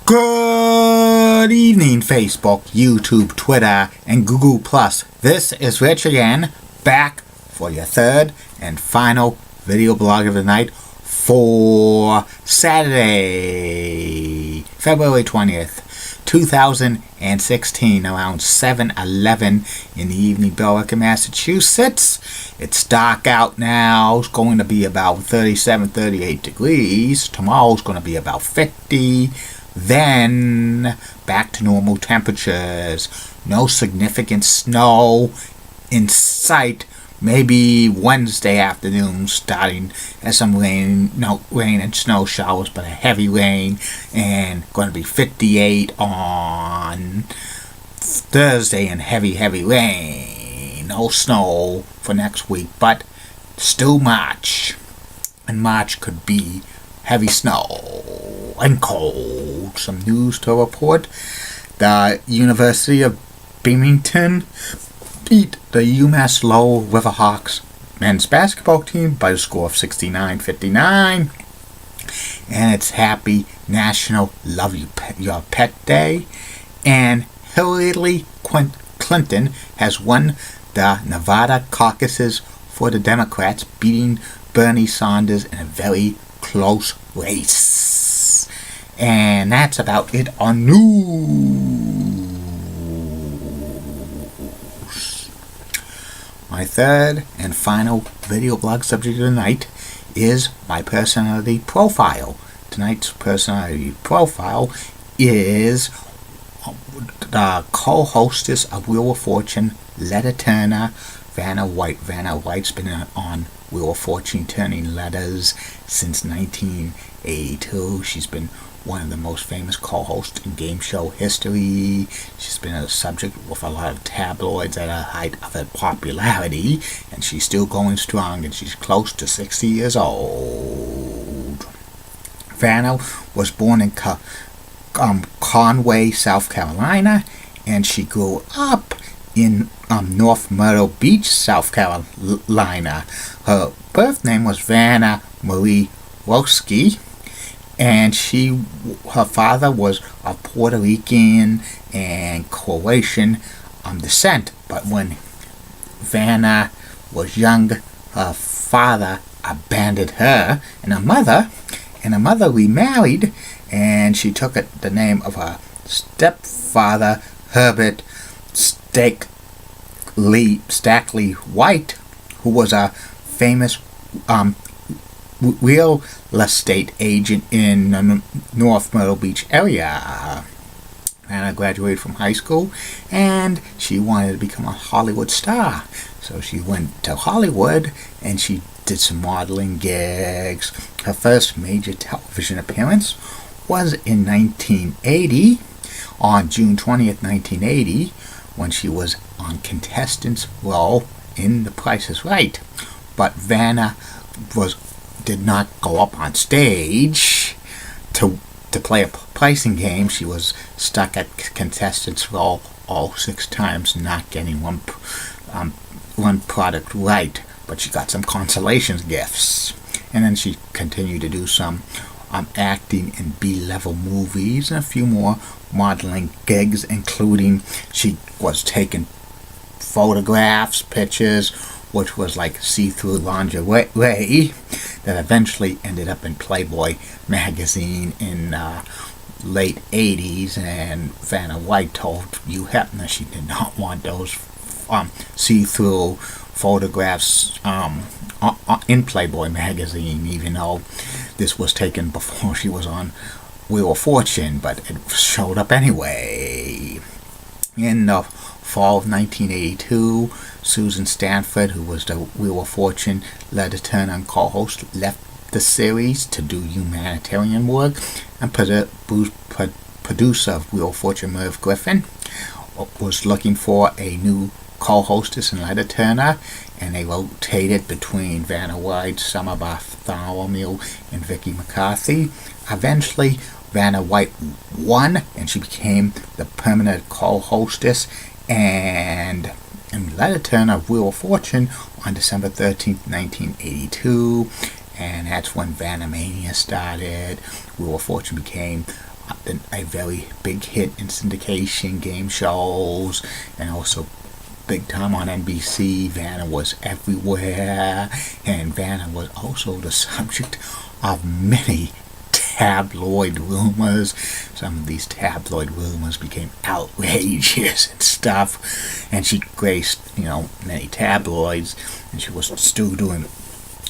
Good evening, Facebook, YouTube, Twitter, and Google+. This is Rich again, back for your third and final video blog of the night for Saturday, February 20th, 2016, around 7:11 in the evening, Billerica, Massachusetts. It's dark out now. It's going to be about 37, 38 degrees. Tomorrow's going to be about 50. Then back to normal temperatures. No significant snow in sight. Maybe Wednesday afternoon starting as some rain and snow showers, but a heavy rain, and going to be 58 on Thursday and heavy rain. No snow for next week, but still March. And March could be heavy snow and cold. Some news to report. The University of Binghamton beat the UMass Lowell Riverhawks men's basketball team by a score of 69-59. And it's Happy National Love Your Pet Day. And Hillary Clinton has won the Nevada caucuses for the Democrats, beating Bernie Sanders in a very close race. And that's about it on news. My third and final video blog subject of the night is my personality profile. Tonight's personality profile is the co-hostess of Wheel of Fortune, Letter Turner, Vanna White. Vanna White's been on Wheel of Fortune turning letters since 1982. She's been one of the most famous co-hosts in game show history. She's been a subject with a lot of tabloids at her height of her popularity, and she's still going strong, and she's close to 60 years old. Vanna was born in Conway, South Carolina, and she grew up in North Myrtle Beach, South Carolina. Her birth name was Vanna Marie Roski, and her father was of Puerto Rican and Croatian descent. But when Vanna was young, her father abandoned her and her mother remarried, and she took the name of her stepfather, Herbert Stackley White, who was a famous real estate agent in the North Myrtle Beach area. Anna graduated from high school, and she wanted to become a Hollywood star. So she went to Hollywood, and she did some modeling gigs. Her first major television appearance was in 1980, on June 20th, 1980, when she was on contestant's role in The Price is Right. But Vanna did not go up on stage to play a pricing game. She was stuck at contestant's role all 6 times, not getting one product right. But she got some consolation gifts. And then she continued to do some acting in B-level movies and a few more modeling gigs, including she was taking photographs, pictures, which was like see-through lingerie, that eventually ended up in Playboy magazine in late 80s, and Vanna White told Hugh Hefner she did not want those see-through photographs in Playboy magazine, even though this was taken before she was on Wheel of Fortune, but it showed up anyway. In the fall of 1982, Susan Stanford, who was the Wheel of Fortune Letter Turner and co-host, left the series to do humanitarian work, and producer of Wheel of Fortune, Merv Griffin, was looking for a new co-hostess and Letter Turner, and they rotated between Vanna White, Summer Bartholomew, and Vicky McCarthy. Eventually, Vanna White won, and she became the permanent co-hostess and Letter Turner of Wheel of Fortune on December 13th, 1982. And that's when Vanna Mania started. Wheel of Fortune became a very big hit in syndication game shows, and also big time on NBC. Vanna was everywhere, and Vanna was also the subject of many tabloid rumors. Some of these tabloid rumors became outrageous and stuff, and she graced, many tabloids, and she was still doing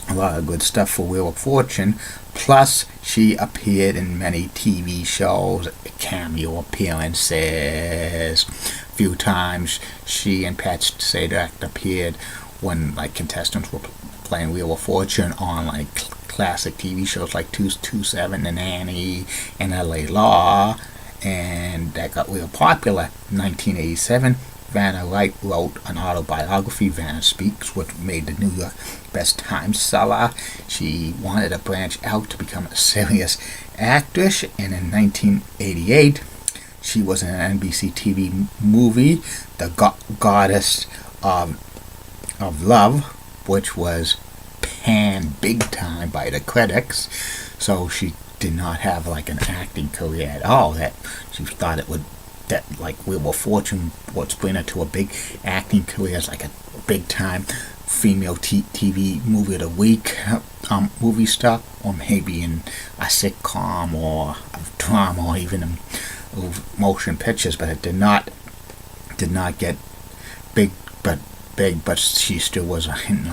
a lot of good stuff for Wheel of Fortune. Plus, she appeared in many TV shows, cameo appearances. A few times, she and Pat Sajak appeared when contestants were playing Wheel of Fortune on classic TV shows like 227 and Annie and LA Law, and that got real popular. In 1987, Vanna White wrote an autobiography, Vanna Speaks, which made the New York Best Times seller. She wanted to branch out to become a serious actress, and in 1988, she was in an NBC TV movie, The Goddess of Love, which was panned big time by the critics. So she did not have an acting career at all. That she thought Wheel of Fortune would bring her to a big acting career as a big time female TV movie of the week movie star, or maybe in a sitcom or a drama, or even in motion pictures. But it did not get big, but she still was in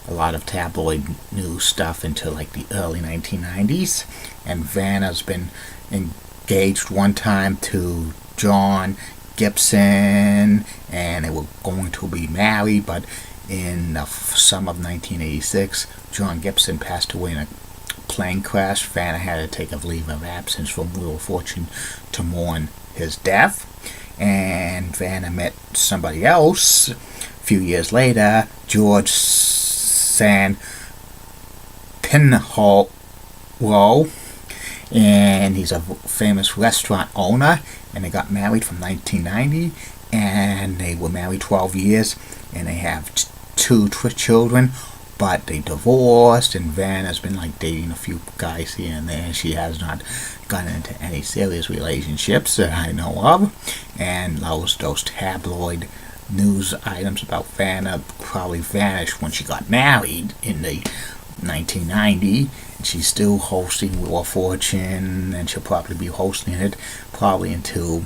a lot of tabloid news stuff until the early 1990s. And Vanna's been engaged one time to John Gibson, and they were going to be married, but in the summer of 1986, John Gibson passed away in a plane crash. Vanna had to take a leave of absence from Wheel of Fortune to mourn his death, and Vanna met somebody else a few years later, George San Pinhole, and he's a famous restaurant owner, and they got married from 1990, and they were married 12 years, and they have two children, but they divorced, and Vanna's been dating a few guys here and there. She has not gotten into any serious relationships that I know of, and those tabloid news items about Vanna probably vanished when she got married in the 1990. She's still hosting Wheel of Fortune, and she'll probably be hosting it until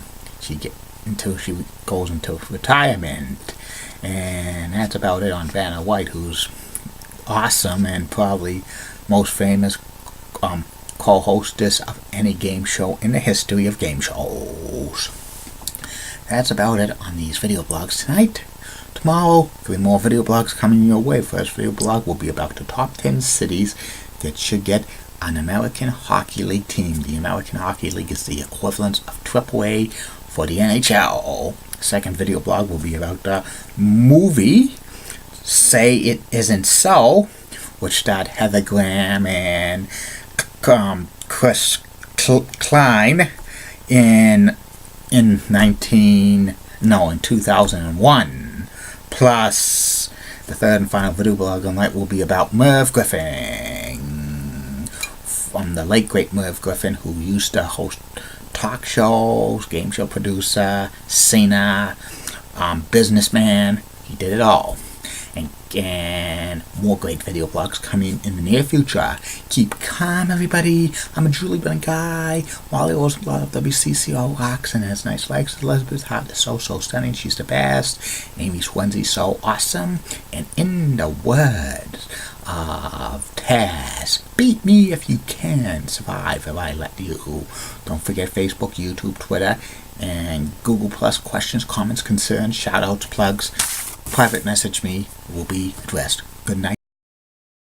she goes into retirement. And that's about it on Vanna White, who's awesome and probably most famous co-hostess of any game show in the history of game shows. That's about it on these video blogs tonight. Tomorrow, 3 more video blogs coming your way. First video blog will be about the top 10 cities that should get an American Hockey League team. The American Hockey League is the equivalent of AAA for the NHL. Second video blog will be about the movie Say It Isn't So, which starred Heather Graham and Chris Klein in 2001. Plus, the third and final video blog on night will be about Merv Griffin, from the late great Merv Griffin, who used to host talk shows, game show producer, singer, businessman. He did it all. And more great video blogs coming in the near future. Keep calm, everybody. I'm a Julie Bennett guy. Wally owes a lot of WCCO rocks and has nice legs. Elizabeth Hart is so stunning. She's the best. Amy Swensy's so awesome. And in the words of Taz, beat me if you can. Survive if I let you. Don't forget Facebook, YouTube, Twitter, and Google Plus. Questions, comments, concerns, shout outs, plugs. Private message me will be addressed. Good night.